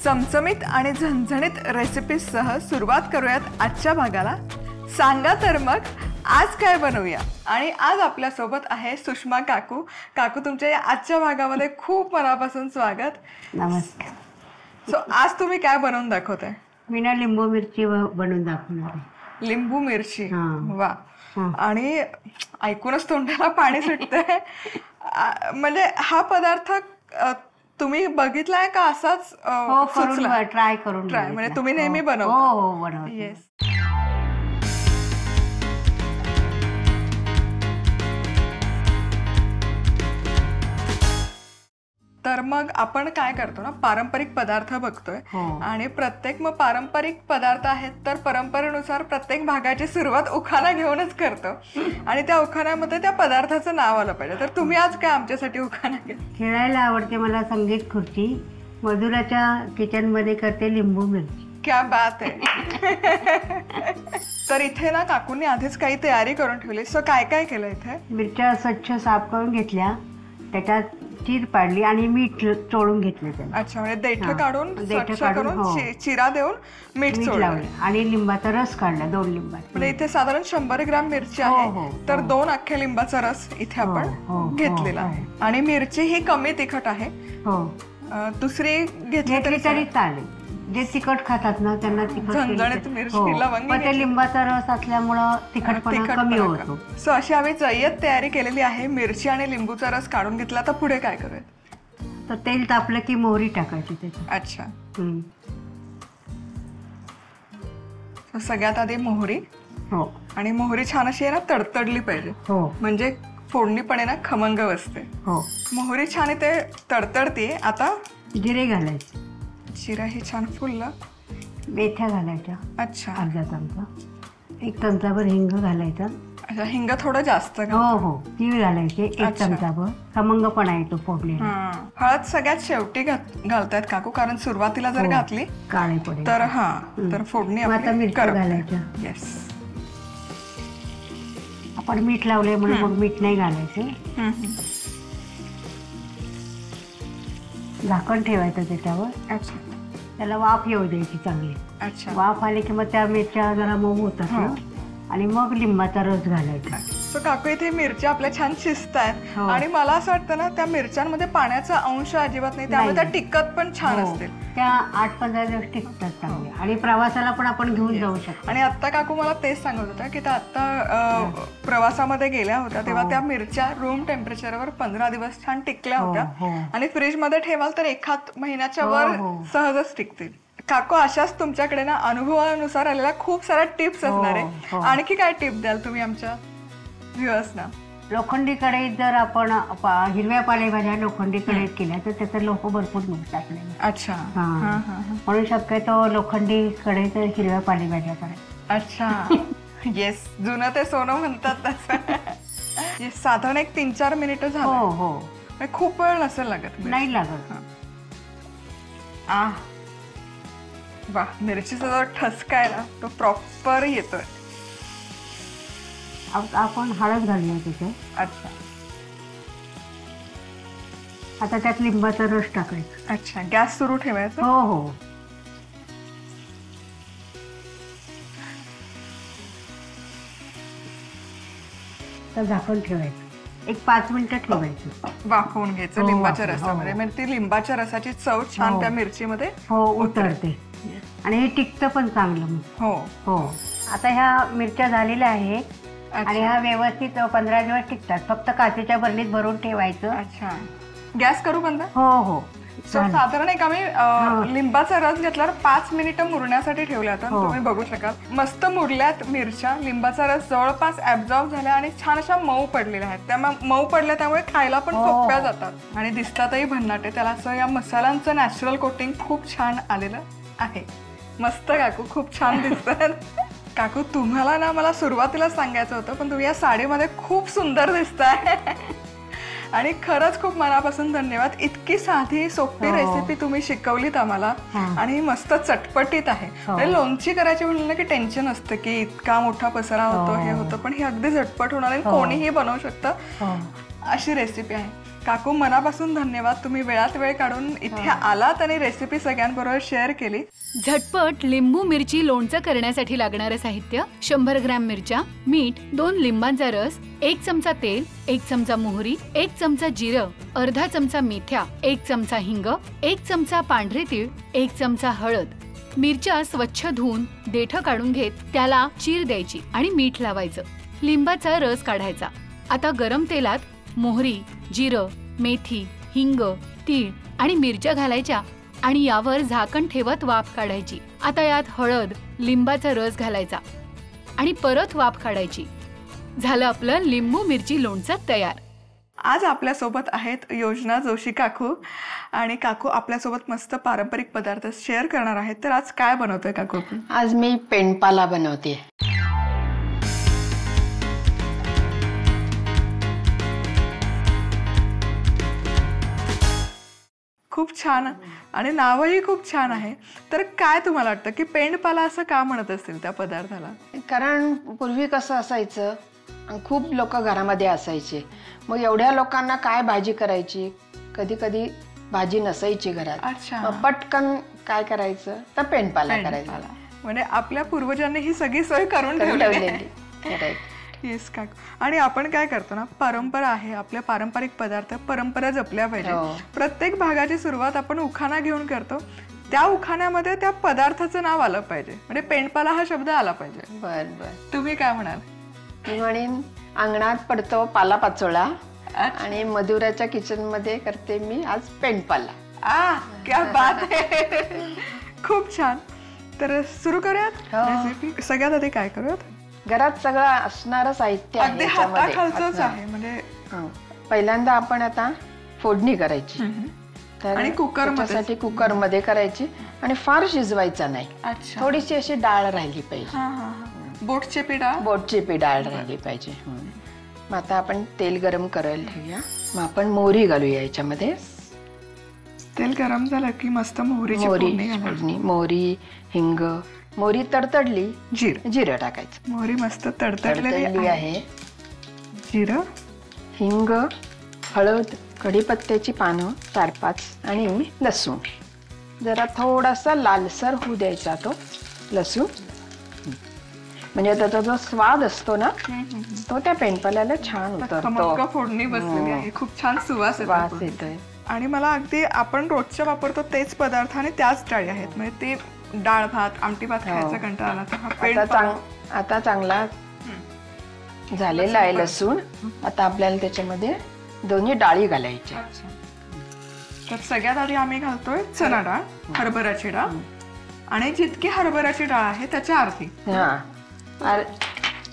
चमचमीत आणि झणझणीत रेसिपीजसह सुरुवात करूयात आजच्या भागाला. सांगा तर मग आज काय बनवूया. आणि आज आपल्यासोबत आहे सुषमा काकू. काकू तुमच्या या आजच्या भागामध्ये खूप मनापासून स्वागत. नमस्कार. सो आज तुम्ही काय बनवून दाखवताय? मी ना लिंबू मिरची बनवून दाखवणार आहे. लिंबू मिरची. वा. आणि ऐकूनच तोंडाला पाणी सुटतंय. म्हणजे हा पदार्थ तुम्ही बघितलाय का असाच? ट्राय करून म्हणजे तुम्ही नेहमी बनवता? हो बनवते. येस. तर मग आपण काय करतो ना, पारंपरिक पदार्थ बघतोय. आणि प्रत्येक मग पारंपरिक पदार्थ आहेत तर परंपरेनुसार प्रत्येक भागाची सुरुवात उखाणा घेऊनच करतो. आणि त्या उखाण्यामध्ये त्या पदार्थाचं नाव आलं पाहिजे. तर तुम्ही आज काय आमच्यासाठी उखाणा घेतला? खेळायला आवडते मला संगीत खुर्ची, मधुराच्या किचन मध्ये करते लिंबू मिरची. क्या बात आहे. तर इथे ना काकूंनी आधीच काही तयारी करून ठेवली. सो काय काय केलं इथे? मिरच्या स्वच्छ साफ करून घेतल्या, त्याच्यात चीर पाडली आणि मीठ चोळून घेतले त्याला. अच्छा, म्हणजे देठ काढून स्वच्छ करून चिरा देऊन मीठ लावले आणि लिंबाचा रस काढला 2 लिंबाचा. म्हणजे इथे साधारण 100 ग्रॅम मिरची आहे तर 2 अख्ख्या लिंबाचा रस इथे आपण घेतलेला आहे. आणि मिरची ही कमी तिखट आहे. दुसरी घेतली तरी चालेल. जे तिखट खातात ना त्यांना झणझणीत मिरची लवंगी. ते लिंबाचा रस असल्यामुळं तिखटपणा कमी होतो. सो अशी आम्ही जय्यत तयारी केलेली आहे. मिरची आणि लिंबूचा रस काढून घेतला. तर पुढे काय करूयात? तर तेल तापलं की मोहरी टाकायची त्याच्यात. अच्छा. सगळ्यात आधी मोहरी. हो. आणि मोहरी छान अशी आहे ना तडतडली पाहिजे. हो. म्हणजे फोडणी पण आहे ना खमंग बसते. हो. मोहरी छान इथे तडतडते. आता जिरे घालायचे. जिरा ही छान फुललं. मेथ्या घालायच्या. अच्छा. अर्धा चमचा. 1 चमचाभर हिंग घालायचा. अच्छा, हिंग थोडं जास्त. हो. तीळ घालायचे 1 चमचाभर. खमंगपणा येतो फोडणीला. हळद सगळ्यात शेवटी घालतायत काकू, कारण सुरुवातीला जर घातली काळे पडेल तर तर फोडणी आता मिरची घालायच्या. येस. आपण मीठ लावले म्हणून मग मीठ नाही घालायचे. झाकण ठेवायचं त्याच्यावर. अच्छा. त्याला वाफ येऊ द्यायची चांगली. अच्छा. वाफ आली की मग त्या मिरच्या जरा मऊ होतात ना, आणि मग लिंबाचा रस घालायचा. सो काकू इथे मिरच्या आपल्या छान शिजतायत. आणि मला असं वाटतं ना त्या मिरच्यांमध्ये पाण्याचा अंश अजिबात नाही, त्यामुळे त्या टिकत पण छान असतील. त्या 8-15 दिवस टिकतात चांगल्या. आणि प्रवासाला पण आपण घेऊन जाऊ शकतो. आणि आता काकू मला तेच सांगत होता की त्या आता प्रवासामध्ये गेल्या होत्या तेव्हा त्या मिरच्या रूम टेम्परेचरवर 15 दिवस छान टिकल्या होत्या. आणि फ्रीज मध्ये ठेवाल तर 1 महिन्याच्या वर सहजच टिकतील. काकू अशाच तुमच्याकडे ना अनुभवानुसार आलेल्या खूप साऱ्या टिप्स असणार आहे. आणखी काय टिप द्याल तुम्ही आमच्या व्ह्युअर्सना? लोखंडी कढईत जर आपण हिरव्या पालेभाज्या लोखंडी कढईत केल्या तर त्याचं लोह भरपूर मिळतात. अच्छा. म्हणून शक्यतो लोखंडी कढईत हिरव्या पालेभाज्या करायच्या. अच्छा. येस, जुनं ते सोनं म्हणतात तसं. साधारण 3-4 मिनिटं झालं. हो. खूप वेळ नसेल लागत? नाही लागत. वा, मिरचीचा जो ठसका आहे ना तो प्रॉपर येतोय. आपण हळद घालूया तिथे. अच्छा. आता त्यात लिंबाचा रस टाकायचा. अच्छा. गॅस सुरू ठेवायचा? हो. तर झाकण ठेवायचं. 1-5 मिनिटं ठेवायचं. वाफवून घ्यायचं लिंबाच्या रसामध्ये. म्हणजे ती लिंबाच्या रसाची चव छान त्या मिरचीमध्ये उतरते. आणि हे टिकतं पण चांगलं. हो. आता ह्या मिरच्या झालेल्या आहेत. आणि ह्या व्यवस्थित 15 दिवस टिकतात. फक्त काचेच्या बरणीत भरून ठेवायचं. अच्छा. गॅस करू बंद? हो. साधारण आम्ही लिंबाचा रस घेतल्यावर 5 मिनिटं मुरण्यासाठी ठेवल्या होत्या. तुम्ही बघू शकाल मस्त मुरल्यात मिरच्या. लिंबाचा रस जवळपास ऍब्झॉर्ब झाला आणि छान अशा मऊ पडलेल्या आहेत. त्यामुळे मऊ पडल्या त्यामुळे खायला पण सोप्या जातात आणि दिसतातही भन्नाटे. त्याला असं या मसाल्यांचं नॅचरल कोटिंग खूप छान आलेलं आहे. मस्त काकू, खूप छान दिसतात. काकू तुम्हाला ना मला सुरुवातीला सांगायचं होतं पण तुम्ही या साडीमध्ये खूप सुंदर दिसताय. आणि खरंच खूप मनापासून धन्यवाद. इतकी साधी सोपी रेसिपी तुम्ही शिकवलीत आम्हाला. आणि मस्त चटपटीत आहे. लोणची करायची म्हणलं की टेन्शन असतं की इतका मोठा पसारा होतो, हे होतं. पण हे अगदी झटपट होणार आहे, कोणीही बनवू शकतं अशी रेसिपी आहे. काकू मनापासून धन्यवाद, तुम्ही वेळात वेळ काढून इथे आलात आणि रेसिपी सगळ्यांबरोबर शेअर केली. झटपट लिंबू मिरची लोणचं करण्यासाठी लागणारे साहित्य: 100 ग्रॅम मिरच्या, मीठ, 2 लिंबांचा रस, 1 चमचा तेल, 1 चमचा मोहरी, 1 चमचा जिरं, अर्धा चमचा मेथ्या, 1 चमचा हिंग, 1 चमचा पांढरे तीळ, 1 चमचा हळद. मिरच्या स्वच्छ धुवून देठं काढून घेत त्याला चीर द्यायची आणि मीठ लावायचं. लिंबाचा रस काढायचा. आता गरम तेलात मोहरी, जिरं, मेथी, हिंग, तीळ आणि मिरच्या घालायच्या आणि यावर झाकण ठेवत वाफ काढायची. आता यात हळद, लिंबाचा रस घालायचा आणि परत वाफ काढायची. झालं आपलं लिंबू मिरची लोणचं तयार. आज आपल्यासोबत आहेत योजना जोशी काकू, आणि काकू आपल्यासोबत मस्त पारंपरिक पदार्थ शेअर करणार आहेत. तर आज काय बनवतोय काकू? आज मी पेंडपाला बनवते. खूप छान आणि नावही खूप छान आहे. तर काय तुम्हाला वाटतं की पेंडपाला असं का म्हणत असतील त्या पदार्थाला? कारण पूर्वी कसं असायचं, खूप लोक घरामध्ये असायचे. मग एवढ्या लोकांना काय भाजी करायची, कधी कधी भाजी नसायची घरात. अच्छा. मग पटकन काय करायचं तर पेंडपाला करायचा. म्हणजे आपल्या पूर्वजांनी ही सगळी सोय करून ठेवलेली आहे. येस काकू. आणि आपण काय करतो ना, परंपरा आहे, आपल्या पारंपरिक पदार्थ, परंपरा जपल्या पाहिजे. प्रत्येक भागाची सुरुवात आपण उखाणा घेऊन करतो. त्या उखाण्यामध्ये त्या पदार्थाचं नाव आलं पाहिजे, म्हणजे पेंडपाला हा शब्द आला पाहिजे. बर बर. तुम्ही काय म्हणाल? मी म्हणेन अंगणात पडतो पाला पाचोळा आणि मधुराच्या किचन मध्ये करते मी आज पेंडपाला. क्या बात आहे. खूप छान. तर सुरू करूयात रेसिपी. सगळ्यात आधी काय करूयात? घरात सगळं असणारं साहित्य अगदी हाताखालचंच आहे. म्हणजे पहिल्यांदा आपण आता फोडणी करायची. आणि कुकरसाठी कुकर मध्ये करायची आणि फार शिजवायचा नाही. थोडीशी अशी डाळ राहिली पाहिजे. बोटचेपी डाळ राहिली पाहिजे. मग आता आपण तेल गरम करायला ठेवूया. मग आपण मोहरी घालूया याच्यामध्ये. तेल गरम झालं की मस्त मोहरीची फोडणी. मोहरी, हिंग. मोहरी तडतडली, जिरं टाकायचं. मोहरी मस्त तडतडलेली आहे. जिरं, हिंग, हळद, कढीपत्त्याची पानं 4-5 आणि लसूण. जरा थोडासा लालसर होऊ द्यायचा तो लसूण. म्हणजे त्याचा जो स्वाद असतो ना तो त्या पेंडपाल्याला छान उतरतो. फोडणी बसलेली आहे. खूप छान सुवास येतोय. आणि मला अगदी आपण रोजच्या वापरतो तेच पदार्थ आणि त्याच डाळी आहेत. म्हणजे ते डाळ भात, आमटी भात खायचा कंटाळा आला. आता चांगला झालेला आहे लसूण. आता आपल्याला त्याच्यामध्ये दोन्ही डाळी घालायच्या. तर सगळ्यात आधी आम्ही घालतोय चणा डाळ, हरभऱ्याची डाळ. आणि जितकी हरभऱ्याची डाळ आहे त्याच्या अर्धी.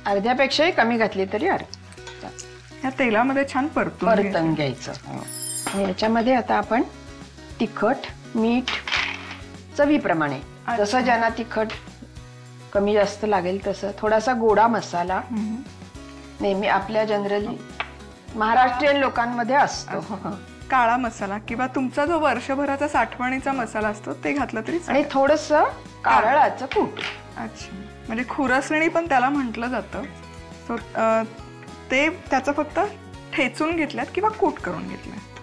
अर्ध्यापेक्षाही कमी घातली तरी या तेलामध्ये छान परतून घ्यायचं. याच्यामध्ये आता आपण तिखट, मीठ चवीप्रमाणे, जसं ज्यांना तिखट कमी जास्त लागेल तसं. थोडासा गोडा मसाला नेहमी आपल्या जनरली महाराष्ट्रीयन लोकांमध्ये असतो. काळा मसाला किंवा तुमचा जो वर्षभराचा साठवणीचा मसाला असतो ते घातलं तरी. आणि थोडस कारळाचं कूट. अच्छा. म्हणजे खुरसणी पण त्याला म्हटलं जातं. सो ते त्याचं फक्त ठेचून घेतल्यात किंवा कूट करून घेतल्यात.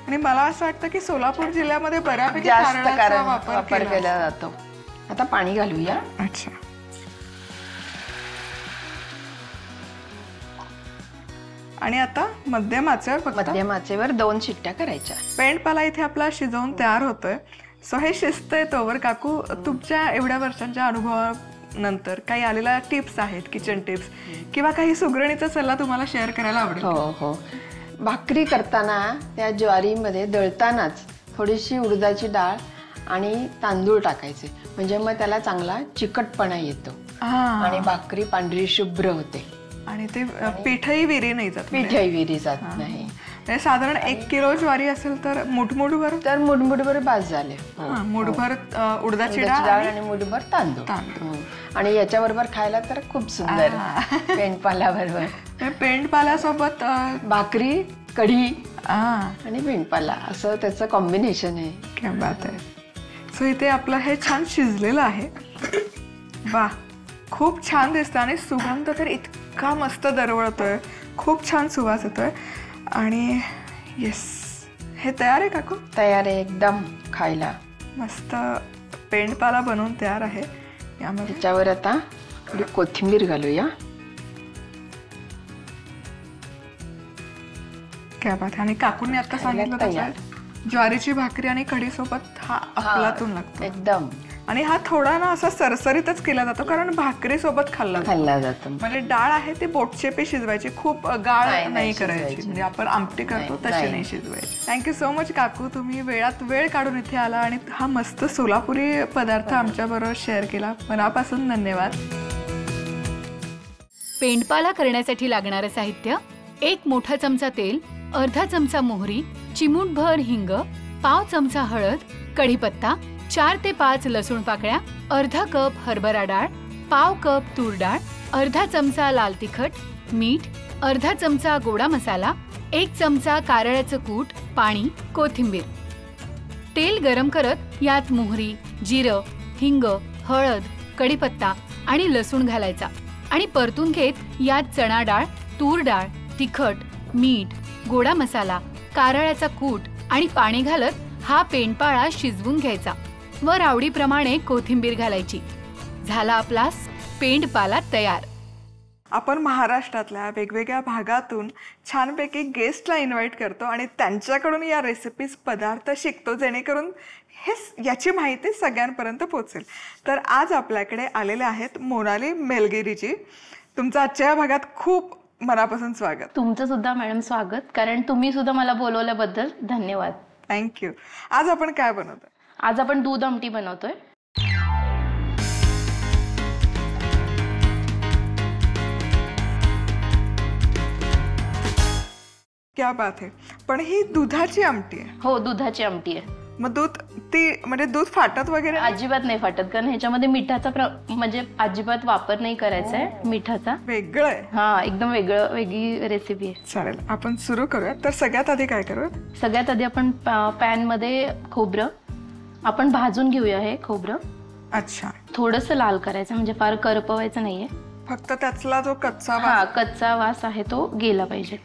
आणि मला असं वाटतं की सोलापूर जिल्ह्यामध्ये बऱ्यापैकी कारळाचा वापर केला जातो. आता पाणी घालूया. अच्छा. आणि आता मध्यम आचेवर 2 शिट्ट्या करायच्या. पेंडपाला इथे आपला शिजवून तयार होतोय. सो हे शिजतंय तोवर काकू तुमच्या एवढ्या वर्षांच्या अनुभवानंतर काही आलेल्या टिप्स आहेत, किचन टिप्स किंवा काही सुगरणीचा सल्ला तुम्हाला शेअर करायला आवडेल? हो. भाकरी करताना त्या ज्वारीमध्ये दळतानाच थोडीशी उडदाची डाळ आणि तांदूळ टाकायचे. म्हणजे मग त्याला चांगला चिकटपणा येतो आणि भाकरी पांढरी शुभ्र होते. आणि ते पीठही विरी नाही जात नाही. साधारण 1 किलो ज्वारी असेल तर मुठभर बास झाले. मुठभर उडदाची डाळ आणि मुठभर तांदूळ. आणि याच्याबरोबर खायला तर खूप सुंदर पेंडपाला बरोबर. पेंडपाल्यासोबत भाकरी, कढी आणि पेंडपाला असं त्याचं कॉम्बिनेशन आहे. क्या बात आहे. सो इथे आपलं हे छान शिजलेलं आहे. वा, खूप छान दिसतं आणि सुगंध तर इतका मस्त दरवळतोय. खूप छान सुवास येतोय. आणि येस, हे तयार आहे काकू? तयार आहे एकदम खायला. मस्त पेंडपाला बनवून तयार आहे. यामध्ये त्याच्यावर आता थोडी कोथिंबीर घालूया. क्या बात आहे. आणि काकूंनी आता सांगितलं तयार. तसं ज्वारीची भाकरी आणि कढी सोबत हा अफलातून लागतो. एकदम आणि हा थोडा ना असा सरसरीतच केला जातो कारण भाकरी सोबत खाल्ला जातो. म्हणजे डाळ आहे ती बोटचेपी शिजवायची, खूप गाळ नाही करायची. शिजवायची. म्हणजे आपण आमटी करतो तशी नाही. नाही शिजवायची. थँक्यू सो मच काकू, तुम्ही वेळात वेळ काढून इथे आला आणि हा मस्त सोलापुरी पदार्थ आमच्या बरोबर शेअर केला. मनापासून धन्यवाद. पेंडपाला करण्यासाठी लागणारं साहित्य: 1 मोठा चमचा तेल, अर्धा चमचा मोहरी, चिमूटभर हिंग, पाव चमचा हळद, कढीपत्ता, 4 ते 5 लसूण पाकळ्या, अर्धा कप हरभरा डाळ, पाव कप तूर डाळ, अर्धा चमचा लाल तिखट, मीठ, अर्धा चमचा गोडा मसाला, 1 चमचा कारळ्याचं कूट, पाणी, कोथिंबीर. तेल गरम करत यात मोहरी, जिरं, हिंग, हळद, कढीपत्ता आणि लसूण घालायचा आणि परतून घेत यात चणा डाळ, तूर डाळ, तिखट, मीठ, गोडा मसाला, कारळ्याचा कूट आणि पाणी घालत हा पेंडपाळा शिजवून घ्यायचा. वर आवडीप्रमाणे कोथिंबीर घालायची. झाला आपला पेंडपाला तयार. आपण महाराष्ट्रातल्या वेगवेगळ्या भागातून छानपैकी गेस्टला इन्व्हाइट करतो आणि त्यांच्याकडून या रेसिपीज पदार्थ शिकतो जेणेकरून याची माहिती सगळ्यांपर्यंत पोहोचेल. तर आज आपल्याकडे आलेले आहेत मोनाली मेलगिरीजी. तुमचं आजच्या या भागात खूप मनापासून स्वागत. तुमचं सुद्धा मॅडम स्वागत, कारण तुम्ही सुद्धा मला बोलवल्याबद्दल धन्यवाद. थँक्यू. आज आपण काय बनवतोय? आज आपण दूध आमटी बनवतोय. क्या बात आहे. पण ही दुधाची आमटी आहे? हो, दुधाची आमटी आहे. मग दूध म्हणजे दूध फाटत वगैरे नाही? अजिबात नाही फाटत, कारण ह्याच्यामध्ये मिठाचा म्हणजे अजिबात वापर नाही करायचा आहे मिठाचा. वेगळं आहे. हा, एकदम वेगळी रेसिपी आहे. चालेल, आपण सुरू करूया. तर सगळ्यात आधी काय करूया? सगळ्यात आधी आपण पॅन मध्ये खोबरं आपण भाजून घेऊया. हे खोबरं अच्छा, थोडंसं लाल करायचं, म्हणजे फार करपवायचं नाहीये. फक्त त्यातला जो कच्चा हा, कच्चा वास आहे तो गेला पाहिजे.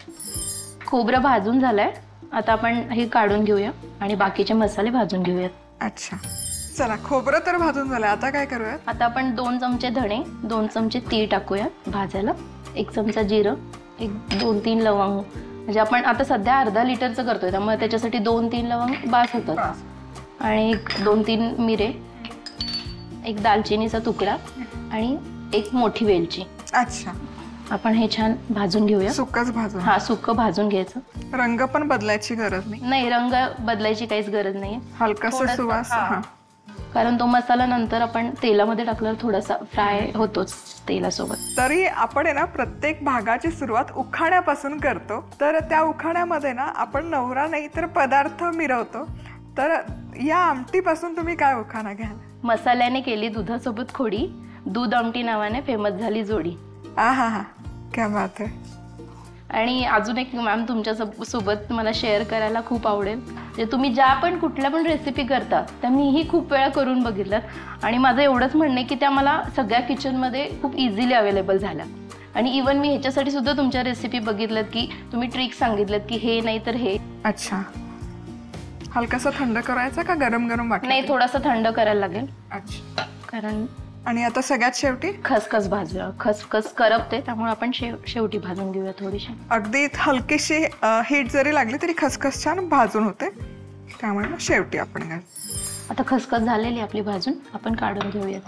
खोबरं भाजून झालंय. आता आपण हे काढून घेऊया आणि बाकीचे मसाले भाजून घेऊयात. अच्छा, चला, खोबरं तर भाजून झालं. आता काय करूया? आता आपण 2 चमचे धणे, 2 चमचे तीळ टाकूया भाजायला, 1 चमचा जिरं, 2-3 लवंग. म्हणजे आपण आता सध्या अर्धा लिटरचं करतोय त्यामुळे त्याच्यासाठी 2-3 लवंग बास होतात. आणि 2-3 मिरे, 1 दालचिनीचा तुकडा आणि 1 मोठी वेलची. अच्छा, आपण हे छान भाजून घेऊया. सुकच भाजून? हा, सुकं भाजून घ्यायचं. रंग पण बदलायची गरज नाही? नाही, रंग बदलायची काहीच गरज नाही. हलकासा सुवास. कारण तो मसाला नंतर आपण तेलामध्ये टाकल्यावर थोडासा फ्राय होतोच तेलासोबत. तरी आपण आहे ना प्रत्येक भागाची सुरुवात उखाण्यापासून करतो. तर त्या उखाण्यामध्ये ना आपण नवरा नाही तर पदार्थ मिरवतो. तर या आमटीपासून तुम्ही काय उखाणा घ्याल? मसाल्याने केली दुधासोबत खोडी, दूध आमटी नावाने फेमस झाली जोडी. हा, क्या बात आहे. आणि अजून एक मॅम तुमच्या सोबत मला शेअर करायला खूप आवडेल. जे तुम्ही ज्या पण कुठल्या पण रेसिपी करता त्या मीही खूप वेळा करून बघितल्यात आणि माझं एवढंच म्हणणं आहे की त्या मला सगळ्या किचनमध्ये खूप इझिली अवेलेबल झाल्या. आणि इवन मी ह्याच्यासाठी सुद्धा तुमच्या रेसिपी बघितल्यात की तुम्ही ट्रिक सांगितल्यात की हे नाही तर हे. अच्छा, हलकासा थंड करायचा का गरम गरम वाटत? नाही, थोडासा थंड करायला लागेल. अच्छा. कारण आणि आता सगळ्यात शेवटी खसखस भाजूया. खसखस करपते त्यामुळे आपण शेवटी भाजून घेऊया थोडीशी. अगदी हलकीशी हीट जरी लागली तरी खसखस छान भाजून होते, त्यामुळे मग शेवटी आपण घाल. आता खसखस झालेली आपली भाजून, आपण काढून घेऊया.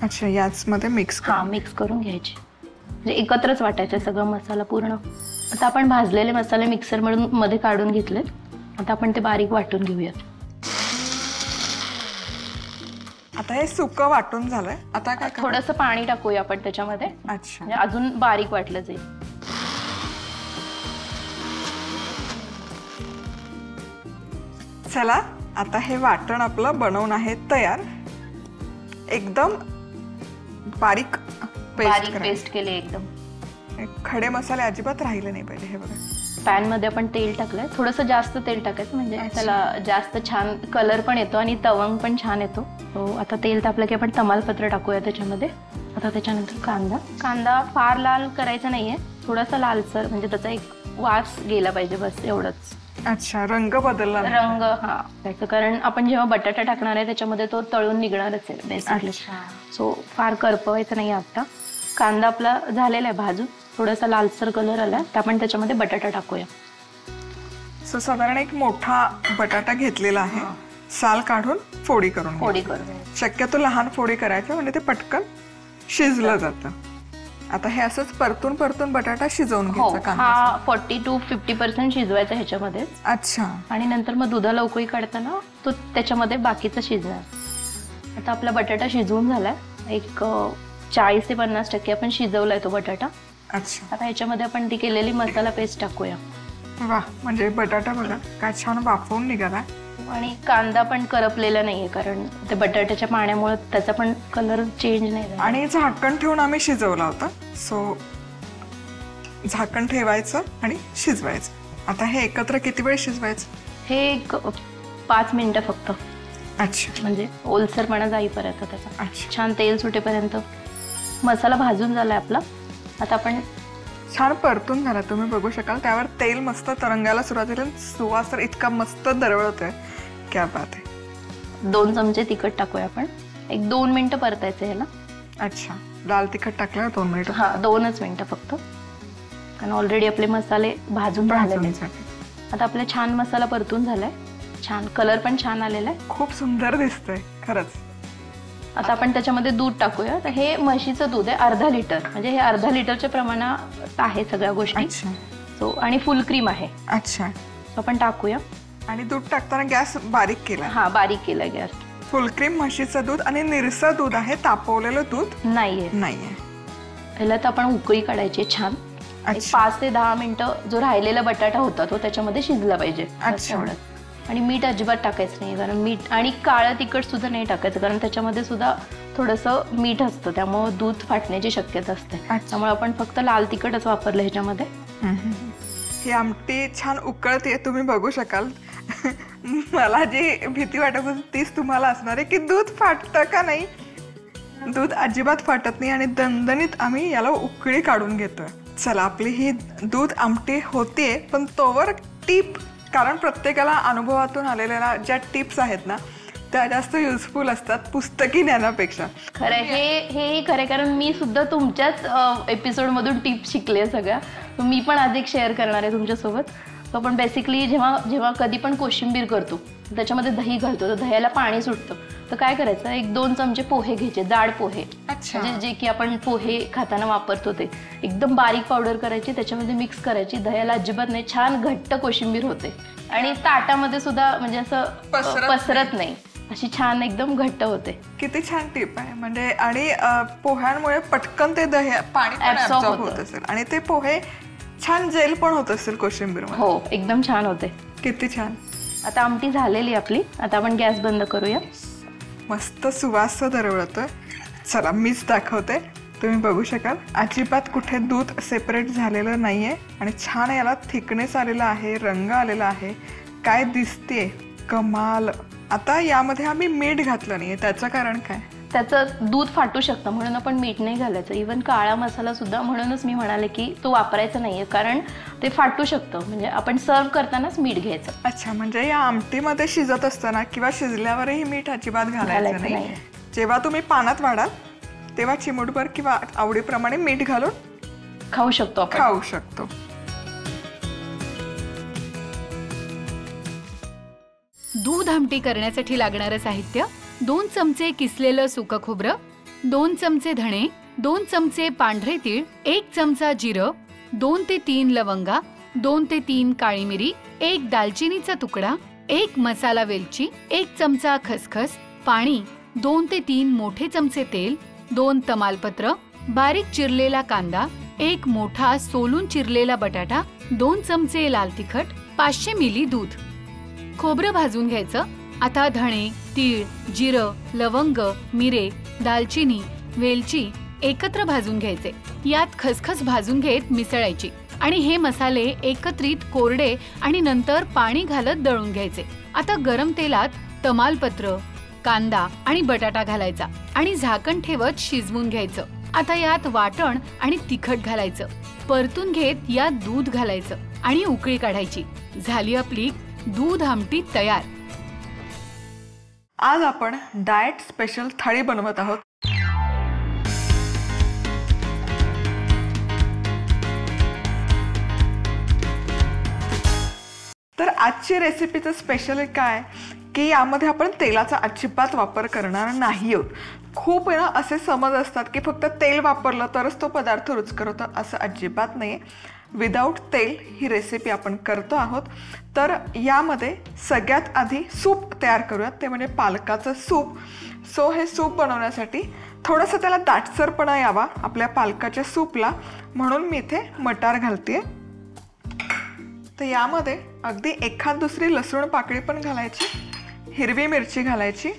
अच्छा, याच मध्ये मिक्स मिक्स करून घ्यायची, म्हणजे एकत्रच वाटायचं सगळं मसाला पूर्ण. आता आपण भाजलेले मसाले मिक्सर मध्ये काढून घेतलेत. आता आपण ते बारीक वाटून घेऊयात. आता हे सुकं वाटून झालंय. आता काय थोडंसं पाणी टाकूया आपण त्याच्यामध्ये. अच्छा, म्हणजे अजून बारीक वाटलं जाईल. चला, आता हे वाटण आपलं बनवून आहे तयार. एकदम बारीक पेस्ट केली एकदम. खडे मसाले अजिबात राहिले नाही पाहिजे. हे बघा, पॅन मध्ये आपण तेल टाकलंय. थोडंसं जास्त तेल टाकायचं म्हणजे त्याला जास्त छान कलर पण येतो आणि तवंग पण छान येतो. आता तेल तापलं की आपण तमालपत्र टाकूया त्याच्यामध्ये. आता त्याच्यानंतर कांदा फार लाल करायचा नाहीये, थोडासा लालसर, म्हणजे त्याचा एक वास गेला पाहिजे, बस एवढंच. अच्छा, रंग बदलला नाही. रंग हा त्याचं कारण आपण जेव्हा बटाटा टाकणार आहे त्याच्यामध्ये तो तळून निघणारच आहे बेसिकली. सो फार करपवायचं नाही आता. कांदा आपला झालेला आहे भाजून, थोडासा लालसर कलर आला तर आपण त्याच्यामध्ये बटाटा टाकूया. सो साधारण एक मोठा बटाटा घेतलेला आहे, साल काढून फोडी करून फोडी करून शक्यतो लहान फोडी करायच्या म्हणजे ते पटकन शिजलं जातं. आता हे असंच परतून परतून बटाटा शिजवून घ्यायचा कांदा. हा 40 to 50% शिजवायचा ह्याच्यामध्ये. अच्छा. आणि नंतर मग दुधाला उकळी काढताना तो त्याच्यामध्ये बाकीचं शिजणार. आता आपला बटाटा शिजवून झालाय, एक 40 ते 50% आपण शिजवलाय तो बटाटा. अच्छा. आता ह्याच्यामध्ये आपण ती केलेली मसाला पेस्ट टाकूया. वा, म्हणजे बटाटा बघा काय छान वाफवून निघाला. आणि कांदा पण करपलेला नाहीये कारण ते बटाट्याच्या पाण्यामुळे त्याचा पण कलर चेंज नाही झाला. आणि झाकण ठेवून आम्ही शिजवला होता. सो झाकण ठेवायचं आणि शिजवायचं. आता हे एकत्र किती वेळ शिजवायचं? हे एक 5 मिनिटं फक्त. अच्छा. म्हणजे ओलसरपणा जाईपर्यंत त्याचा अच्छा. छान तेल सुटेपर्यंत. मसाला भाजून झालाय आपला. आता आपण छान परतून झाला, तुम्ही बघू शकाल त्यावर तेल मस्त तरंगायला सुरुवात झाली. सुवास तर इतका मस्त दरवळतोय, क्या बात आहे. 2 चमचे तिखट टाकूया आपण. एक 2 मिनिटं परतायचं ह्याला. अच्छा, लाल तिखट टाकल्यावर 2 मिनिटं. हा 2च मिनिटं फक्त, कारण ऑलरेडी आपले मसाले भाजून झालेले. आता आपला छान मसाला परतून झालाय, छान कलर पण छान आलेला आहे, खूप सुंदर दिसतंय खरंच. आता आपण त्याच्यामध्ये दूध टाकूया. तर हे म्हशीचं दूध आहे, अर्धा लिटर. म्हणजे हे अर्धा लिटरच्या प्रमाणात आहे सगळ्या गोष्टी. सो आणि फुल क्रीम आहे. अच्छा. आपण टाकूया. आणि दूध टाकताना गॅस बारीक केला? हा बारीक केला गॅस. फुल क्रीम म्हशीचं दूध आणि निरसं दूध आहे, तापवलेलं दूध नाहीये. ह्याला तर आपण उकळी काढायची छान. 5 ते 10 मिनिटं जो राहिलेला बटाटा होता तो त्याच्यामध्ये शिजला पाहिजे. अच्छा. आणि मीठ अजिबात टाकायचं नाही, कारण मीठ आणि काळं तिखट सुद्धा नाही टाकायचं, कारण त्याच्यामध्ये सुद्धा थोडंसं मीठ असतं, त्यामुळे दूध फाटण्याची शक्यता असते. त्यामुळे आपण फक्त लाल तिखटच वापरलं ह्याच्यामध्ये. ही आमटी छान उकळते, तुम्ही बघू शकाल. मला जी भीती वाटत होती तीच तुम्हाला असणार आहे की दूध फाटतं का नाही. दूध अजिबात फाटत नाही आणि दणदणीत आम्ही याला उकळी काढून घेतोय. चला, आपली ही दूध आमटी होतीये, पण तोवर टीप, कारण प्रत्येकाला अनुभवातून आलेल्या ज्या टिप्स आहेत ना त्या जास्त युजफुल असतात पुस्तकी ज्ञानापेक्षा. खरं हे खरं, कारण मी सुद्धा तुमच्याच एपिसोडमधून टिप्स शिकले सगळ्या. मी पण अधिक शेअर करणार आहे तुमच्यासोबत. तो आपण बेसिकली जेव्हा कधी पण कोशिंबीर करतो त्याच्यामध्ये दही घालतो, तर दह्याला पाणी सुटतं. तर काय करायचं, 1-2 चमचे पोहे घ्यायचे, जाड पोहे. म्हणजे जे की आपण पोहे खाताना वापरतो ते एकदम बारीक पावडर करायची, त्याच्यामध्ये मिक्स करायची. दह्याला अजिबात नाही, छान घट्ट कोशिंबीर होते. आणि ताटामध्ये सुद्धा म्हणजे असं पसरत नाही, अशी छान एकदम घट्ट होते. किती छान टिप आहे. म्हणजे आणि पोह्यांमुळे पटकन ते दही पाणी ऍब्सॉर्ब होत असेल आणि ते पोहे छान जेल पण होत असेल कोशिंबीर. हो, एकदम छान होते. किती छान. आता आमटी झालेली आपली. आता आपण गॅस बंद करूया. मस्त सुवास दरवळतोय. चला, मीच दाखवते, तुम्ही बघू शकाल. अजिबात कुठे दूध सेपरेट झालेलं नाहीये आणि छान याला थिकनेस आलेला आहे, रंग आलेला आहे, काय दिसते कमाल. आता यामध्ये आम्ही मीठ घातलं नाहीये, त्याचं कारण काय? त्याचं दूध फाटू शकतं म्हणून आपण मीठ नाही घालायचं. इव्हन काळा मसाला सुद्धा, म्हणूनच मी म्हणाले की तो वापरायचा नाहीये, कारण ते फाटू शकतं. म्हणजे आपण सर्व करतानाच मीठ घ्यायचं. अच्छा, म्हणजे या आमटीमध्ये शिजत असताना किंवा शिजल्यावरही मीठ अजिबात घालायचं नाही. जेव्हा तुम्ही पानात वाढाल तेव्हा चिमूटभर किंवा आवडीप्रमाणे मीठ घालून खाऊ शकतो. दूध आमटी करण्यासाठी लागणारं साहित्य: 2 चमचे किसलेलं सुकं खोबरं, 2 चमचे धणे, 2 चमचे पांढरे तीळ, 1 चमचा जिरं, 2 ते 3 लवंगा, 2 ते 3 काळी मिरी, 1 दालचिनीचा तुकडा, 1 मसाला वेलची, 1 चमचा खसखस, पाणी, 2 ते 3 मोठे चमचे तेल, 2 तमालपत्र, बारीक चिरलेला कांदा, 1 मोठा सोलून चिरलेला बटाटा, 2 चमचे लाल तिखट, 500 मिली दूध. खोबरं भाजून घ्यायचं. आता धणे, तीळ, जिरं, लवंग, मिरे, दालचिनी, वेलची एकत्र भाजून घ्यायचे. यात खसखस भाजून घेत मिसळायची आणि हे मसाले एकत्रित कोरडे आणि नंतर पाणी घालत दळून घ्यायचे. आता गरम तेलात तमालपत्र, कांदा आणि बटाटा घालायचा आणि झाकण ठेवत शिजवून घ्यायचं. आता यात वाटण आणि तिखट घालायचं. परतून घेत यात दूध घालायचं आणि उकळी काढायची. झाली आपली दूध आमटी तयार. आज आपण डाएट स्पेशल थाळी बनवत आहोत. तर आजची रेसिपीचं स्पेशल काय की यामध्ये आपण तेलाचा अजिबात वापर करणार नाही आहोत. खूप वेळा असे समज असतात की फक्त तेल वापरलं तरच तो पदार्थ रुचकर होतो, असं अजिबात नाही आहे. विदाऊट तेल ही रेसिपी आपण करतो आहोत. तर यामध्ये सगळ्यात आधी सूप तयार करूयात, ते म्हणजे पालकाचं सूप. सो हे सूप बनवण्यासाठी थोडंसं त्याला दाटसरपणा यावा आपल्या पालकाच्या सूपला, म्हणून मी इथे मटार घालते. तर यामध्ये अगदी एखाद दुसरी लसूण पाकळी पण घालायची, हिरवी मिरची घालायची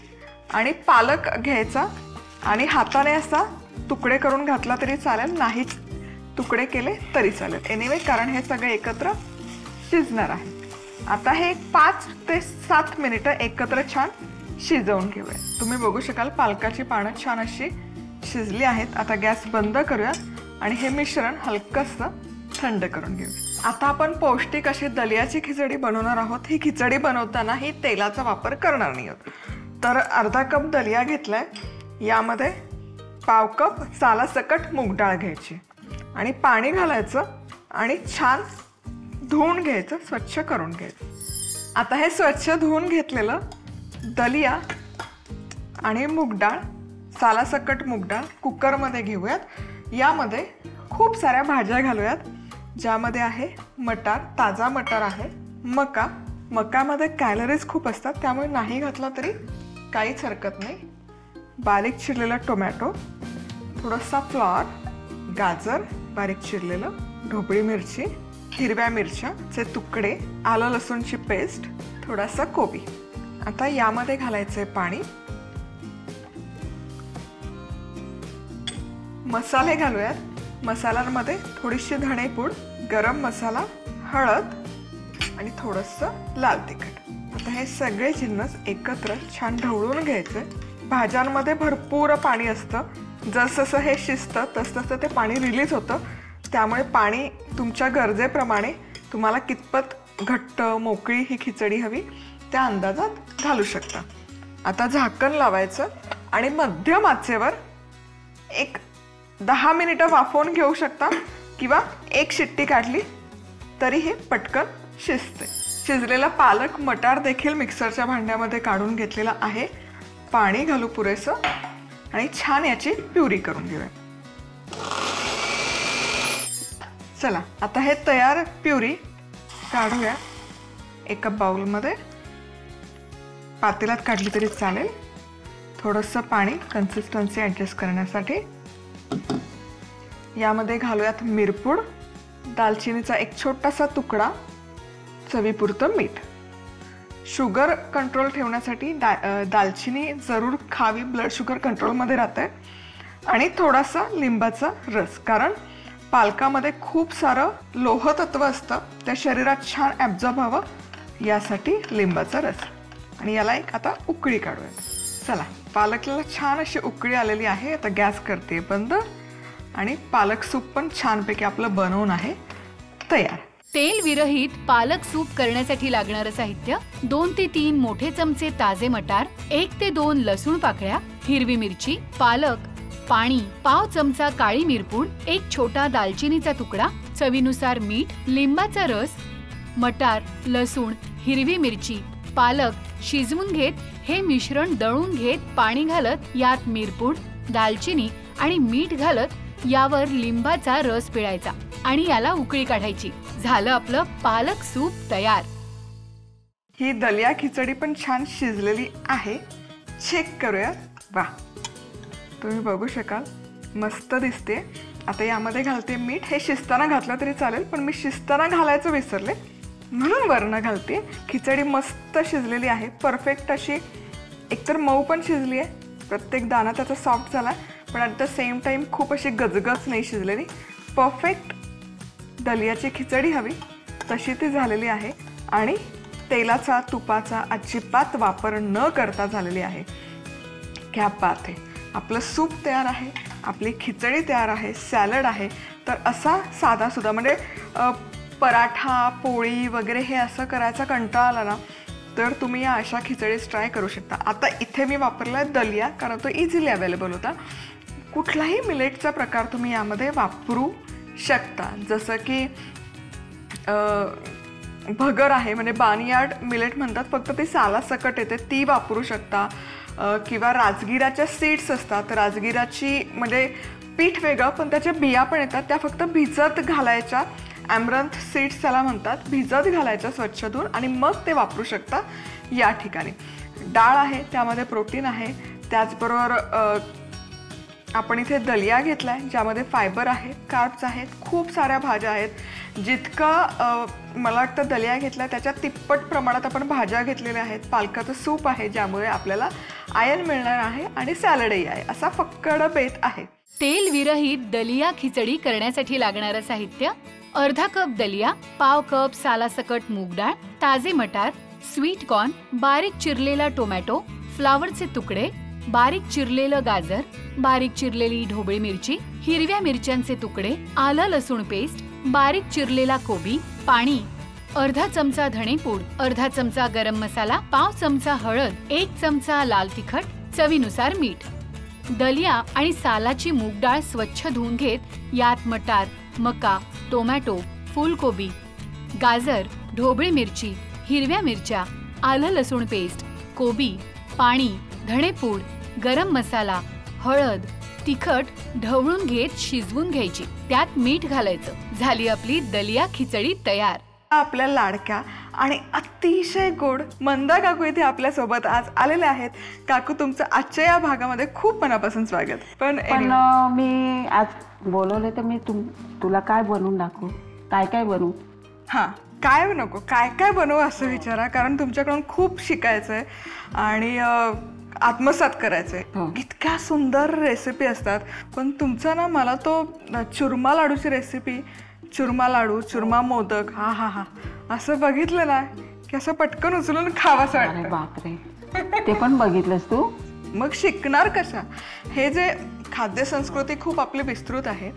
आणि पालक घ्यायचा आणि हाताने असा तुकडे करून घातला तरी चालेल, नाहीच तुकडे केले तरी चालेल. एनिवे कारण हे सगळे एकत्र शिजणार आहे. आता हे 5 ते 7 मिनिटं एकत्र छान शिजवून घेऊया. तुम्ही बघू शकाल पालकाची पानं छान अशी शिजली आहेत. आता गॅस बंद करूया आणि हे मिश्रण हलकंसं थंड करून घेऊया. आता आपण पौष्टिक अशी दलियाची खिचडी बनवणार आहोत. ही खिचडी बनवताना ही तेलाचा वापर करणार नाही आहोत. तर अर्धा कप दलिया घेतलाय. यामध्ये पाव कप सालासकट मूग डाळ घ्यायची आणि पाणी घालायचं आणि छान धुवून घ्यायचं, स्वच्छ करून घ्यायचं. आता हे स्वच्छ धुवून घेतलेलं दलिया आणि मूग डाळ, सालासकट मूग डाळ कुकरमध्ये घेऊयात. यामध्ये खूप साऱ्या भाज्या घालूयात, ज्यामध्ये आहे मटार, ताजा मटार आहे, मकामध्ये कॅलरीज खूप असतात त्यामुळे नाही घातला तरी काहीच हरकत नाही. बारीक चिरलेला टोमॅटो, थोडासा फ्लॉवर, गाजर बारीक चिरलेलं, ढोबळी मिरची, हिरव्या मिरच्याचे तुकडे, आलं लसूणची पेस्ट, थोडासा कोबी. आता यामध्ये घालायचंय पाणी. मसाले घालूयात. मसाल्यांमध्ये थोडीशी धणेपूड, गरम मसाला, हळद आणि थोडंसं लाल तिखट. आता हे सगळे जिन्नस एकत्र छान ढवळून घ्यायचे. भाज्यांमध्ये भरपूर पाणी असतं, जसं हे शिजतं तसं ते पाणी रिलीज होतं. त्यामुळे पाणी तुमच्या गरजेप्रमाणे तुम्हाला कितपत घट्ट मोकळी ही खिचडी हवी त्या अंदाजात घालू शकता. आता झाकण लावायचं आणि मध्यम आचेवर एक 10 मिनिटं वाफवून घेऊ शकता किंवा एक शिट्टी काढली तरी हे पटकन शिजते. शिजलेला पालक, मटार देखील मिक्सरच्या भांड्यामध्ये काढून घेतलेला आहे. पाणी घालू पुरेसं आणि छान याची प्युरी करून घेऊया. चला आता हे तयार प्युरी काढूया एका बाउलमध्ये. पातेल्यात काढली तरी चालेल. थोडंसं पाणी कन्सिस्टन्सी ॲडजस्ट करण्यासाठी. यामध्ये घालूयात मिरपूड, दालचिनीचा एक छोटासा तुकडा, चवीपुरतं मीठ. शुगर कंट्रोल ठेवण्यासाठी दालचिनी जरूर खावी, ब्लड शुगर कंट्रोलमध्ये राहते. आणि थोडासा लिंबाचा रस, कारण पालकामध्ये खूप सारं लोहतत्व असतं, त्या शरीरात छान ॲब्झॉर्ब व्हावं यासाठी लिंबाचा रस. आणि याला एक आता उकळी काढूया. चला पालकला छान अशी उकळी आलेली आहे. आता गॅस करते बंद आणि पालक सूप पण छानपैकी आपलं बनवून आहे तयार. तेल विरहित पालक सूप करण्यासाठी लागणारं साहित्य: 2 ते 3 मोठे चमचे ताजे मटार, 1 ते 2 लसूण पाकळ्या, हिरवी मिरची, पालक, पाणी, पाव चमचा काळी मिरपूड, एक छोटा दालचिनीचा तुकडा, चवीनुसार मीठ, लिंबाचा रस. मटार, लसूण, हिरवी मिरची, पालक शिजवून घेत हे मिश्रण दळून घेत पाणी घालत यात मिरपूड, दालचिनी आणि मीठ घालत यावर लिंबाचा रस पिळायचा आणि याला उकळी काढायची. झालं आपलं पालक सूप तयार. ही दलिया खिचडी पण छान शिजलेली आहे. चेक करूया. वा, तुम्ही बघू शकाल मस्त दिसते. आता यामध्ये घालते मीठ. हे शिजताना घातलं तरी चालेल, पण मी शिजताना घालायचं विसरले म्हणून वरनं घालते. खिचडी मस्त शिजलेली आहे, परफेक्ट अशी. एकतर मऊ पण शिजली आहे, प्रत्येक दाणा त्याचा सॉफ्ट झाला, पण ॲट द सेम टाईम खूप अशी गजगज नाही शिजलेली. परफेक्ट दलियाची खिचडी हवी तशी ती झालेली आहे आणि तेलाचा तुपाचा अजिबात वापर न करता झालेली आहे. क्या बात आहे. आपलं सूप तयार आहे, आपली खिचडी तयार आहे, सॅलड आहे. तर असा साधा सुद्धा म्हणजे पराठा पोळी वगैरे हे असं करायचा कंटाळा आला ना, तर तुम्ही या अशा खिचडीच ट्राय करू शकता. आता इथे मी वापरला आहे दलिया, कारण तो इझिली अवेलेबल होता. कुठलाही मिलेटचा प्रकार तुम्ही यामध्ये वापरू शकता. जसं की भगर आहे, म्हणजे बार्नयार्ड मिलेट म्हणतात, फक्त ती सालासकट येते, ती वापरू शकता. किंवा राजगिराच्या सीड्स असतात, राजगिराची म्हणजे पीठ वेगळं पण त्याच्या बिया पण येतात, त्या फक्त भिजत घालायच्या. ॲमरंथ सीड्स त्याला म्हणतात. भिजत घालायच्या स्वच्छ धुवून आणि मग ते वापरू शकता. या ठिकाणी डाळ आहे, त्यामध्ये प्रोटीन आहे. त्याचबरोबर आपण इथे दलिया घेतला आहे, ज्यामध्ये फायबर आहे, कार्ब्स आहेत, खूप साऱ्या भाज्या आहेत. जितका मला वाटतं दलिया घेतला त्याच्या तिप्पट प्रमाणात आपण भाज्या घेतलेल्या आहेत. पालकाचं सूप आहे, ज्यामुळे आपल्याला आयर्न मिळणार आहे, आणि सॅलडही आहे. असा फक्कड बेत आहे. तेल विरहित दलिया खिचडी करण्यासाठी लागणारं साहित्य: अर्धा कप दलिया, पाव कप सालासकट मूग डाळ, ताजे मटार, स्वीट कॉर्न, बारीक चिरलेला टोमॅटो, फ्लावरचे तुकडे, बारीक चिरलेलं गाजर, बारीक चिरलेली ढोबळी मिरची, हिरव्या मिरच्यांचे तुकडे, आलं लसूण पेस्ट, बारीक चिरलेला कोबी, पाणी, अर्धा चमचा धणेपूड, अर्धा चमचा गरम मसाला, पाव चमचा हळद, 1 चमचा लाल तिखट, चवीनुसार मीठ. दलिया आणि सालाची मूग डाळ स्वच्छ धुवून घेत यात मटार, मका, टोमॅटो, फुलकोबी, गाजर, ढोबळी मिरची, हिरव्या मिरच्या, आलं लसूण पेस्ट, कोबी, पाणी, धणेपूड, गरम मसाला, हळद, तिखट ढवळून घेत शिजवून घ्यायची. त्यात मीठ घालायचं. झाली आपली दलिया खिचडी तयार. आपल्या लाडक्या आणि अतिशय गोड मंदा काकू इथे आपल्यासोबत आज आलेले आहेत. काकू, तुमचं आजच्या या भागामध्ये खूप मनापासून स्वागत. पण मी आज बोलवले तर मी तुला काय बनवून दाखवू? काय काय बनवू? हां, काय नको, काय काय बनवू असं विचारा, कारण तुमच्याकडून खूप शिकायचं आहे आणि आत्मसात करायचं आहे. इतक्या सुंदर रेसिपी असतात, पण तुमचा ना मला तो चुरमा लाडूची रेसिपी, चुरमा लाडू, चुरमा मोदक, हा हा हा असं बघितलं ना की असं पटकन उचलून खावासं वाटतं. बापरे, ते पण बघितलंस तू? मग शिकणार कशा? हे जे खाद्य संस्कृती खूप आपली विस्तृत आहे.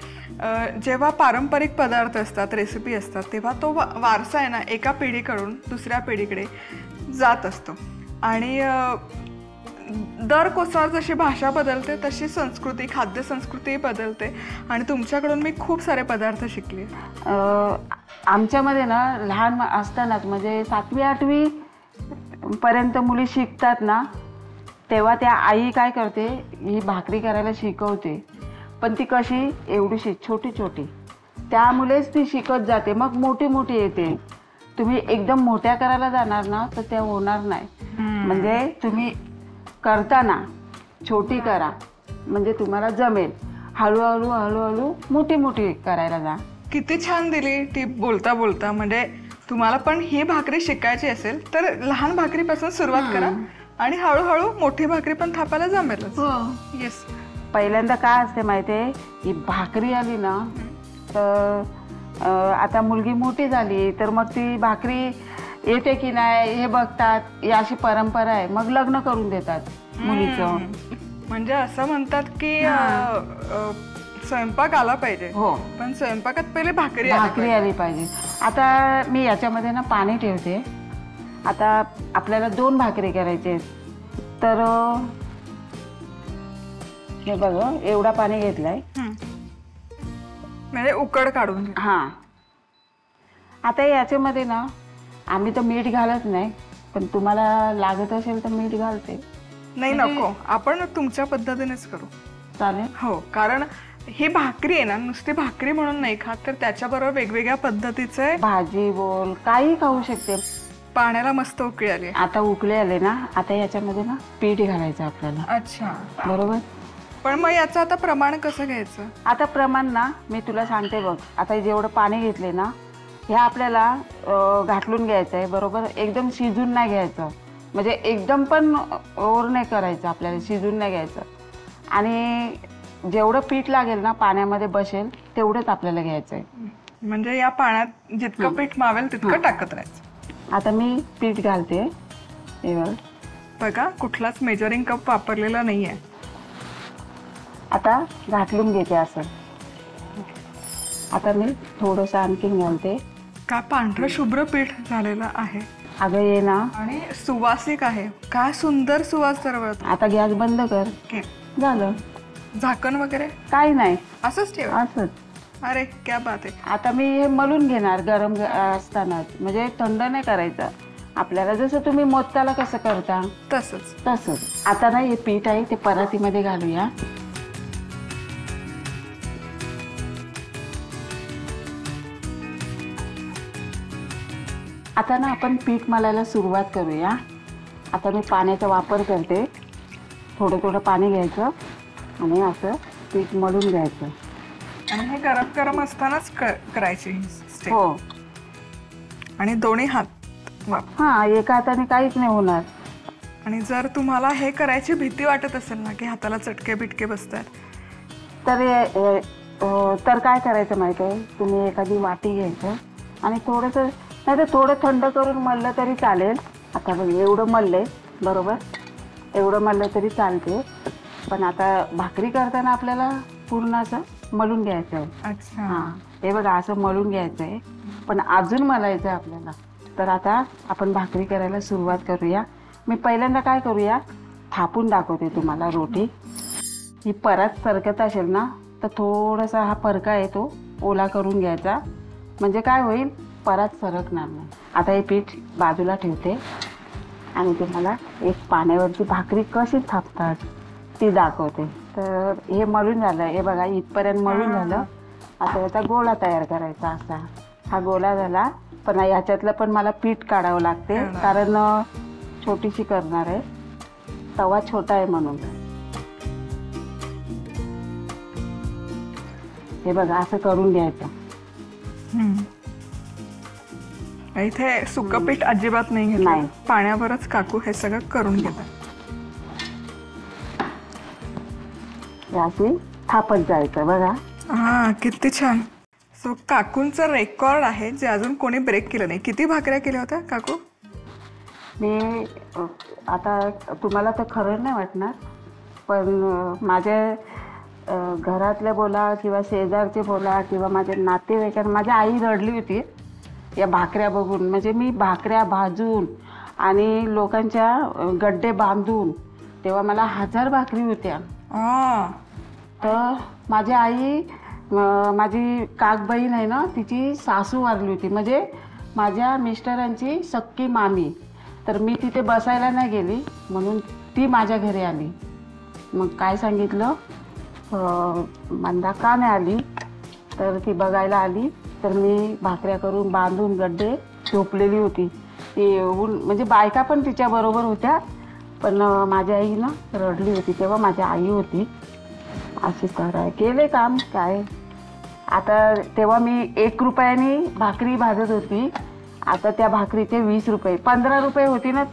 जेव्हा पारंपरिक पदार्थ असतात, रेसिपी असतात, तेव्हा तो वारसा आहे ना एका पिढीकडून दुसऱ्या पिढीकडे जात असतो. आणि दर कोसावर जशी भाषा बदलते तशी संस्कृती, खाद्य संस्कृती बदलते. आणि तुमच्याकडून मी खूप सारे पदार्थ शिकले. आमच्यामध्ये ना लहान असतानाच म्हणजे 7वी 8वी पर्यंत मुली शिकतात ना, तेव्हा त्या आई काय करते, ही भाकरी करायला शिकवते. पण ती कशी, एवढीशी छोटी छोटी, त्यामुळेच ती शिकत जाते. मग मोठी मोठी येते. तुम्ही एकदम मोठ्या करायला जाणार ना तर त्या होणार नाही. म्हणजे तुम्ही करताना छोटी करा, म्हणजे तुम्हाला जमेल. हळूहळू हळूहळू मोठी मोठी करायला जा. किती छान दिली ती बोलता बोलता. म्हणजे तुम्हाला पण ही भाकरी शिकायची असेल तर लहान भाकरीपासून सुरुवात करा आणि हळूहळू मोठी भाकरी पण थापायला जमेलच. येस. पहिल्यांदा काय असते माहितीये, ही भाकरी आली ना तर आता मुलगी मोठी झाली तर मग ती भाकरी येते की नाही हे बघतात. ही अशी परंपरा आहे. मग लग्न करून देतात मुलीचं. म्हणजे असं म्हणतात की स्वयंपाक आला पाहिजे. हो, पण स्वयंपाकात पहिले भाकरी आली पाहिजे. आता मी याच्यामध्ये ना पाणी ठेवते. आता आपल्याला 2 भाकरी करायचे तर हे बघ, एवढा पाणी घेतलाय. म्हणजे उकड काढून. हां, आता याच्यामध्ये ना आम्ही तर मीठ घालत नाही, पण तुम्हाला लागत असेल तर मीठ घालते. नाही, नको, आपण तुमच्या पद्धतीनेच करू. चालेल. हो, कारण ही भाकरी आहे ना, नुसती भाकरी म्हणून नाही खात, तर त्याच्याबरोबर वेगवेगळ्या पद्धतीचे भाजी बोल काही खाऊ शकते. पाण्याला मस्त उकळी आली. आता उकळी आले ना, आता याच्यामध्ये ना पीठ घालायचं आपल्याला. अच्छा, बरोबर. पण मग याचं आता प्रमाण कसं घ्यायचं? आता प्रमाण ना मी तुला सांगते बघ. आता जेवढं पाणी घेतले ना, हे आपल्याला घाटलून घ्यायचं आहे. बरोबर. एकदम शिजून नाही घ्यायचं, म्हणजे एकदम पण ओव्हर नाही करायचं, आपल्याला शिजून नाही घ्यायचं. आणि जेवढं पीठ लागेल ना पाण्यामध्ये बसेल तेवढंच आपल्याला घ्यायचं आहे. म्हणजे या पाण्यात जितकं पीठ मावेल तितकं टाकत राहायचं. आता मी पीठ घालते. हे बघा, कुठलाच मेजरिंग कप वापरलेला नाही आहे. आता घाटलून घेते असं. आता मी थोडंसं आणखीन घालते. काय पांढरं शुभ्र पीठ झालेलं आहे अगं ये ना, आणि सुवासिक आहे. काय सुंदर सुवास दरवळतो. आता गॅस बंद कर. झालं, झाकण वगैरे काही नाही, असंच ठेव. असंच. अरे क्या बात आहे. आता मी हे मलून घेणार गरम असतानाच, म्हणजे थंड नाही करायचं. आपल्याला जसं तुम्ही मोदकाला कसं करता तसंच. तसंच. आता ना हे पीठ आहे ते परातीमध्ये घालूया. आता ना आपण पीठ मलायला सुरुवात करूया. आता मी पाण्याचा वापर करते. थोडं थोडं पाणी घ्यायचं आणि असं पीठ मळून घ्यायचं. आणि हे गरम गरम असतानाच करायची ही step. हो. आणि दोन्ही हात हा, एका हाताने काहीच नाही होणार. आणि जर तुम्हाला हे करायची भीती वाटत असेल ना की हाताला चटके बिटके बसतात, तर काय करायचं माहिती आहे, तुम्ही एखादी वाटी घ्यायचं आणि थोडंसं, नाही तर थोडं थंड करून मळलं तरी चालेल. आता बघ एवढं मळलंय, बरोबर, एवढं मळलं तरी चालते. पण आता भाकरी करताना आपल्याला पूर्ण असं मळून घ्यायचं आहे. अच्छा. हां, हे बघा असं मळून घ्यायचं आहे, पण अजून मळायचं आहे आपल्याला. तर आता आपण भाकरी करायला सुरुवात करूया. मी पहिल्यांदा काय करूया, थापून दाखवते तुम्हाला रोटी. ही परत सरकत असेल ना तर थोडासा हा परका आहे तो ओला करून घ्यायचा, म्हणजे काय होईल, परत सरकणार नाही. आता हे पीठ बाजूला ठेवते आणि तुम्हाला एक पाण्यावरची भाकरी कशी थापतात ती दाखवते. तर हे मळून झालं, हे बघा इथपर्यंत मळून झालं. आता याचा गोळा तयार करायचा. असा हा गोळा झाला, पण याच्यातलं पण मला पीठ काढावं लागते, कारण छोटीशी करणार आहे, तवा छोटा आहे म्हणून. हे बघा असं करून घ्यायचं. इथे सुकं पीठ अजिबात नाही घेतलं. नाही. पाण्यावरच काकू हे सगळं करून घेतात. अशी थापत जायचं बघा. हा, किती छान. सो काकूंचं रेकॉर्ड आहे जे अजून कोणी ब्रेक केलं नाही. किती भाकऱ्या केल्या होत्या काकू? मी आता तुम्हाला तर खरं नाही वाटणार, पण माझ्या घरातले बोला किंवा शेजारचे बोला किंवा माझ्या नातेवाईकांना, माझी आई रडली होती या भाकऱ्या बघून. म्हणजे मी भाकऱ्या भाजून आणि लोकांच्या गड्डे बांधून, तेव्हा मला 1000 भाकरी होत्या. तर माझी आई, माझी काक बहीण आहे ना, तिची सासू वारली होती, म्हणजे माझ्या मिस्टरांची सक्की मामी. तर मी तिथे बसायला नाही गेली, म्हणून ती माझ्या घरी आली. मग काय सांगितलं, मंदा का नाही आली, तर ती बघायला आली. तर मी भाकऱ्या करून बांधून गड्डे झोपलेली होती. ती येऊन, म्हणजे बायका पण तिच्याबरोबर होत्या, पण माझी आई ना रडली होती. तेव्हा माझी आई होती. अशी कराय केले काम काय. आता तेव्हा मी 1 रुपयाने भाकरी भाजत होती. आता त्या भाकरीचे 20 रुपये, 15 रुपये होती ना,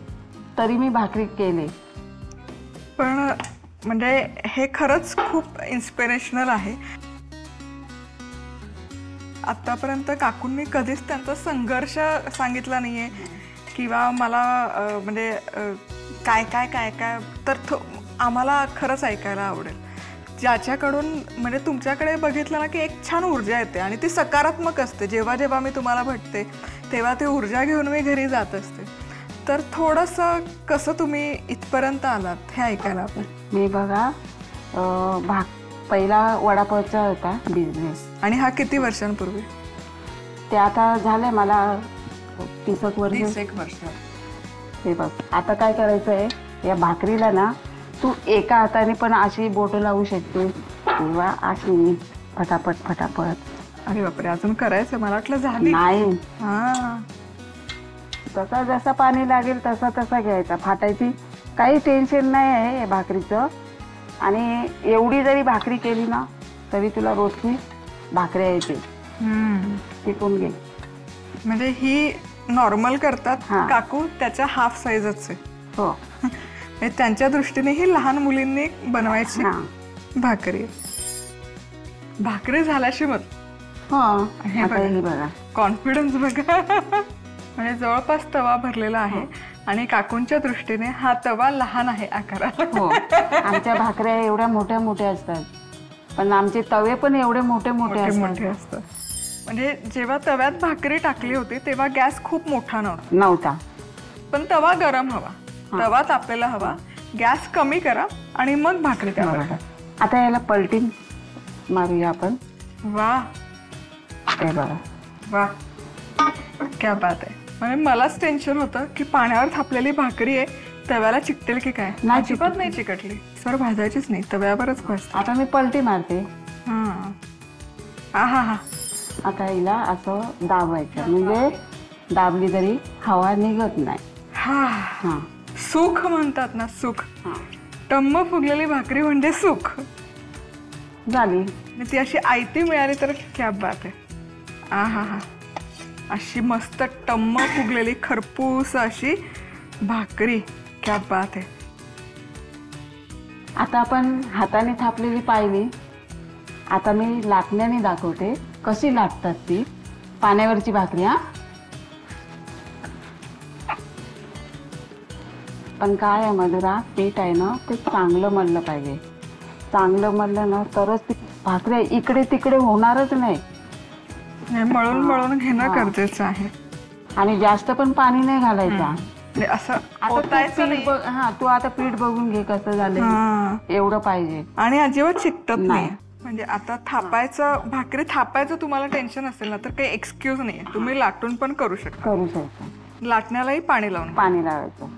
तरी मी भाकरी केले. पण म्हणजे हे खरंच खूप इन्स्पिरेशनल आहे. आतापर्यंत काकूंनी कधीच त्यांचा संघर्ष सांगितला नाहीये किंवा मला म्हणजे काय काय काय काय, तर आम्हाला खरंच ऐकायला आवडेल. ज्याच्याकडून म्हणजे तुमच्याकडे बघितलं ना की एक छान ऊर्जा येते आणि ती सकारात्मक असते. जेव्हा जेव्हा मी तुम्हाला भेटते तेव्हा ती ऊर्जा घेऊन मी घरी जात असते. तर थोडंसं कसं तुम्ही इथपर्यंत आलात हे ऐकायला आपण. मी बघा पहिला वडापावचा होता बिझनेस. आणि हा किती वर्षांपूर्वी? ते आता झालंय मला 30 वर्ष. 30 वर्ष. हे बघ, आता काय करायचं आहे, या भाकरीला ना तू एका हाताने पण अशी बोटं लावू शकते किंवा अशी फटाफट फटाफट. अरे बापरे, अजून करायचं? मला वाटलं झाली. नाही, हा, तसा जसा पाणी लागेल तसा तसा घ्यायचा. फाटायची काही टेन्शन नाही आहे या भाकरीचं. आणि एवढी जरी भाकरी केली ना तरी तुला रोजची भाकरी यायची. टिकून घे. म्हणजे ही नॉर्मल करतात हा. काकू, त्याच्या हाफ साईजच आहे. हो, त्यांच्या दृष्टीने ही लहान मुलींनी बनवायची हां, भाकरी. भाकरी झाल्याशी मग हो. हे आता बघा. हे बघा, कॉन्फिडन्स बघा. म्हणजे जवळपास तवा भरलेला आहे आणि काकूंच्या दृष्टीने हा तवा लहान आहे आकारात. हो. आमच्या भाकऱ्या एवढ्या मोठ्या मोठ्या असतात, पण आमचे तवे पण एवढे मोठे मोठे मोठे असतात. मोठे असतात. म्हणजे जेव्हा तव्यात भाकरी टाकली होती तेव्हा गॅस खूप मोठा नव्हता, नव्हता. पण तवा गरम हवा, तवा तापलेला हवा. गॅस कमी करा आणि मग भाकरी त्यावर बरोबर. आता याला पलटी मारूया आपण. वा हे बघा. वा, क्या बात आहे. म्हणजे मलाच टेन्शन होतं की पाण्यावर थापलेली भाकरी आहे, तव्याला चिकटेल की काय. नाही अजिबात नाही चिकटली सर, भाजायचीच नाही, तव्यावरच भाजते. आता मी पलटी मारते. हा हा हा. आता हिला असं दाबायचं, म्हणजे दाबली तरी हवा निघत नाही. हा, हां सुख म्हणतात ना, सुख. हां टम्म फुगलेली भाकरी म्हणजे सुख. झाली. आणि ती अशी आयती मिळाली तर क्या बात आहे. आ हा हा, अशी मस्त टम्म फुगलेली खरपूस अशी भाकरी, क्या बात आहे. आता आपण हाताने थापलेली पाहिली. आता मी लाटण्याने दाखवते कशी लाटतात ती पाण्यावरची भाकरी. हा, पण काय आहे मधुरा, पीठ आहे ना ते चांगलं मळलं पाहिजे. चांगलं मळलं ना तरच ती भाकरी इकडे तिकडे होणारच नाही. मळून मळून घेणं गरजेचं आहे. आणि जास्त पण पाणी नाही घालायचा. म्हणजे असं आता ओतायचं तू नाही. पीठ बघ. हा, तू आता पीठ बघून घे कसं झालं. हा. एवढं पाहिजे. आणि अजिबात चिकटत नाही. नाही. म्हणजे आता थापायचं, भाकरी थापायचं तुम्हाला टेन्शन असेल ना तर काही एक्सक्यूज नाहीये, तुम्ही लाटून पण करू शकता. करू शकतो. लाटण्यालाही पाणी लावून. पाणी लावायचं.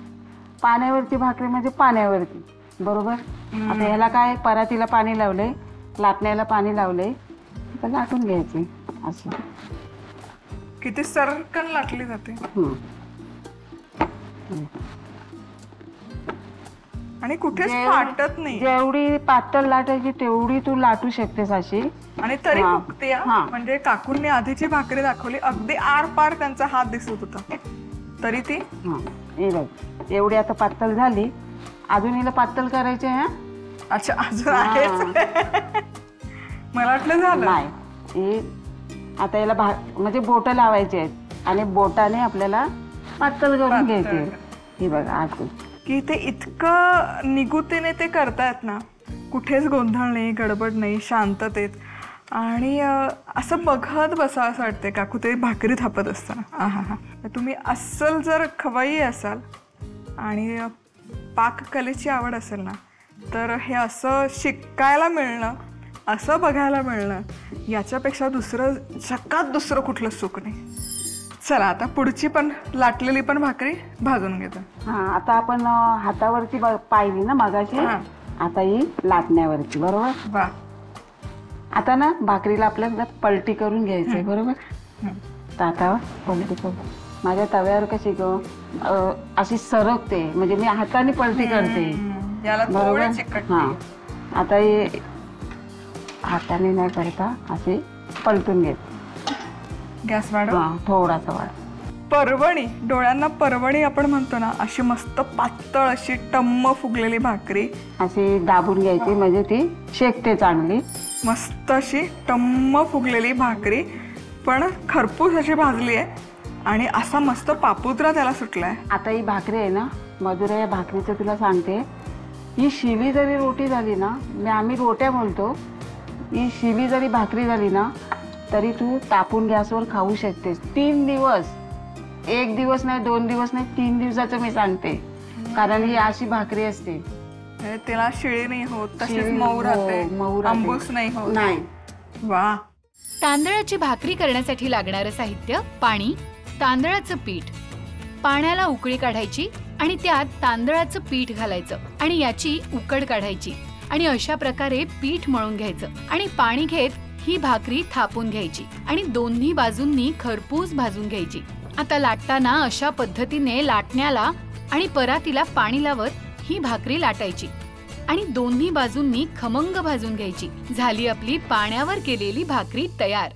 पाण्यावरची भाकरी म्हणजे पाण्यावरती. बरोबर. आता ह्याला काय, परातीला पाणी लावले, लाटण्याला पाणी लावले, तर लाटून घ्यायची अशी. किती सरकन लाटली जाते. आणि कुठेच फाटत नाही. जेवढी पातळ लाटायची तेवढी तू लाटू शकतेस अशी. आणि तरी हा. फुगते. हा. म्हणजे काकूंनी आधीची भाकरी दाखवली, अगदी आर पार त्यांचा हात दिसत होता, तरी ती. हा, हे बघ एवढी आता पातळ झाली. अजून हिला पातळ करायची आहे. अच्छा, अजून आहेच. मला वाटलं झालं. नाही, ही आता याला म्हणजे बोट लावायची आहेत आणि बोटाने आपल्याला पातळ करून घ्यायची. ही बघा आतून की ते इतकं निगुतीने ते करतायत ना, कुठेच गोंधळ नाही, गडबड नाही, शांततेत. आणि असं बघत बसावं असं वाटते काकू ते भाकरी थापत असताना. हा हा. तुम्ही अस्सल जर खवाई असाल आणि पाककलेची आवड असेल ना, तर हे असं शिकायला मिळणं, असं बघायला मिळणं, याच्यापेक्षा जगात दुसरं कुठलं सुख नाही. चला आता पुढची पण लाटलेली पण भाकरी भाजून घेतो. हा, आता आपण हातावरची पाहिली ना मगाशी. आता ही लाटण्यावरची. बरोबर. वा. आता ना भाकरीला आपल्याला पलटी करून घ्यायचंय. बरोबर. तर आता पलटी करू. माझ्या तव्यावर कशी ग अशी सरकते, म्हणजे मी हाताने पलटी करते. याला बरोबर. थोडं चिकटते. हा, आता हे हाताने न करता असे पलटून घेते. गॅस वाढव. थोडासा वाढ. परवणी, डोळ्यांना परवणी आपण म्हणतो ना, अशी मस्त पातळ अशी टम्म फुगलेली भाकरी अशी दाबून घ्यायची, म्हणजे ती शेकते चांगली. मस्त अशी टम्म फुगलेली भाकरी, पण खरपूस अशी भाजली आहे आणि असा मस्त पापुद्रा त्याला सुटलाय. आता ही भाकरी आहे ना मधुरा, या भाकरीचं तुला सांगते, ही शिली जरी रोटी झाली ना, आम्ही रोट्या बोलतो, ही शिली जरी भाकरी झाली ना तरी तू तापून गॅसवर खाऊ शकतेस. 3 दिवस, 1 दिवस नाही, 2 दिवस नाही, 3 दिवसाचं मी सांगते. कारण ही अशी भाकरी असते. त्याला शिळी नाही होत, तशीच मऊ राहते, आंबूस नाही होत. नाही. वा. तांदळाची भाकरी करण्यासाठी लागणारं साहित्य: पाणी, तांदळाचं पीठ. पाण्याला उकळी काढायची आणि त्यात तांदळाचं पीठ घालायचं आणि याची उकड काढायची आणि अशा प्रकारे पीठ मळून घ्यायचं आणि पाणी घेत ही भाकरी थापून घ्यायची आणि दोन्ही बाजूंनी खरपूस भाजून घ्यायची. आता लाटताना अशा पद्धतीने लाटण्याला आणि परातीला पाणी लावत ही भाकरी लाटायची आणि दोन्ही बाजूंनी खमंग भाजून घ्यायची. झाली आपली पाण्यावर केलेली भाकरी तयार.